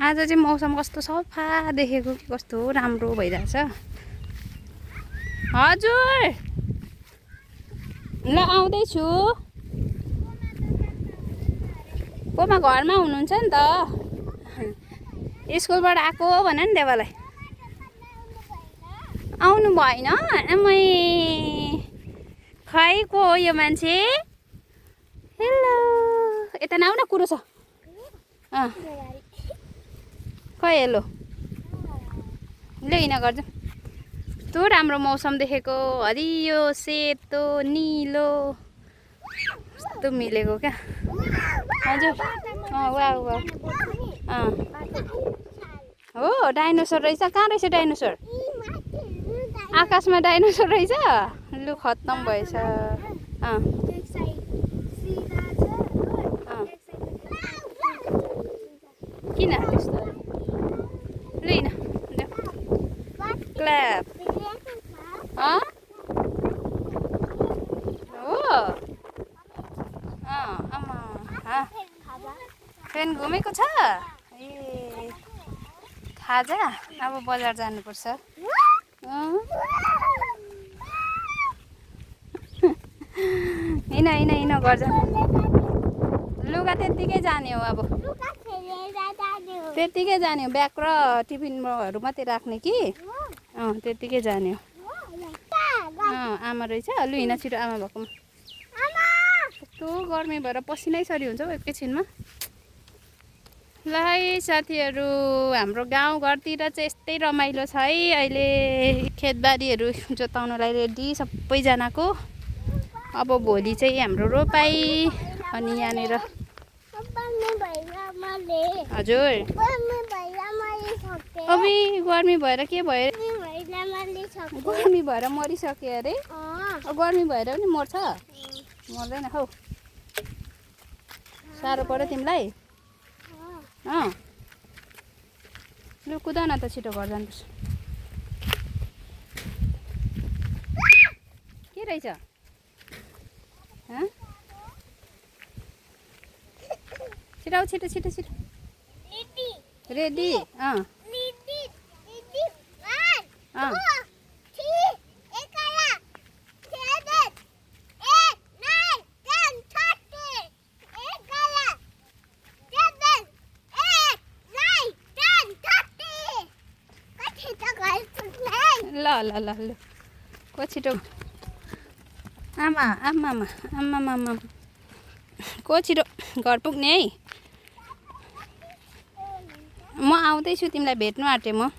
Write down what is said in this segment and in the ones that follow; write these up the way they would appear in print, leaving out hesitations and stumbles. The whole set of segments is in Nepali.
आज चाहिँ मौसम कस्तो सफा देखेको कि कस्तो राम्रो भइरहेछ। हजुर ल आउँदैछु। कोमा घरमा हुनुहुन्छ नि त। स्कुलबाट आएको भन नि देवालाई। आउनु भएन आमै खै को हो यो मान्छे। हेलो यता नआउ न कुरो छ। खै हेलो ल हिँड गर्छ। कस्तो राम्रो मौसम देखेको हरियो सेतो निलो कस्तो मिलेको क्या। हजुर वाह वाह हो डाइनोसर रहेछ। कहाँ रहेछ डाइनोसर? आकाशमा डाइनोसर रहेछ। लु खत्तम भएछ। किन त्यस्तो ल हिँड क्ल्याप हो आमा ट्रेन घुमेको छ। ए खाजा अब बजार जानुपर्छ। हिँड हिँड हिँड गर्छ। लुगा त्यत्तिकै जाने हो अब त्यत्तिकै जाने हो। ब्याग र टिफिनहरू मात्रै राख्ने कि त्यत्तिकै जाने हो। आमा रहेछ। लु हिँड छिटो आमा भएकोमा। कस्तो गर्मी भएर पसिनै सरी हुन्छ हौ एकैछिनमा। ल है साथीहरू हाम्रो गाउँघरतिर चाहिँ यस्तै रमाइलो छ है। अहिले खेतबारीहरू जोताउनलाई रेडी सबैजनाको। अब भोलि चाहिँ हाम्रो रोपाई अनि यहाँनिर हजुर अबि गर्मी भएर के भयो? गर्मी भएर मरिसक्यो अरे। गर्मी भएर पनि मर्छ? मर्दैन हौ। साह्रो पर्यो तिमीलाई? लु कुद न त छिटो घर जानुपर्छ। के रहेछ? छिटो छिटो छिटो छिटो रेडी। ल ल ल ल को छिटो आमा आमा आमा आमा आमा को छिटो घर पुग्ने है। म आउँदैछु तिमीलाई भेट्नु आँटे म।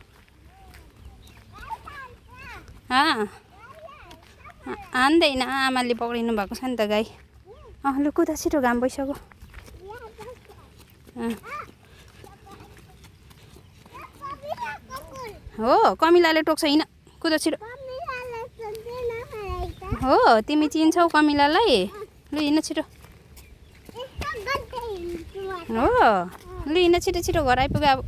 हान्दैन आमाले पक्रिनु भएको छ नि त गाई। लु कुदा छिटो घाम भइसक्यो। हो कमिलाले टोक्छ। हिँड कुदा छिटो। हो तिमी चिन्छौ कमिलालाई? लु हिँड छिटो। हो लु हिँड छिटो छिटो घर आइपुग्यो अब।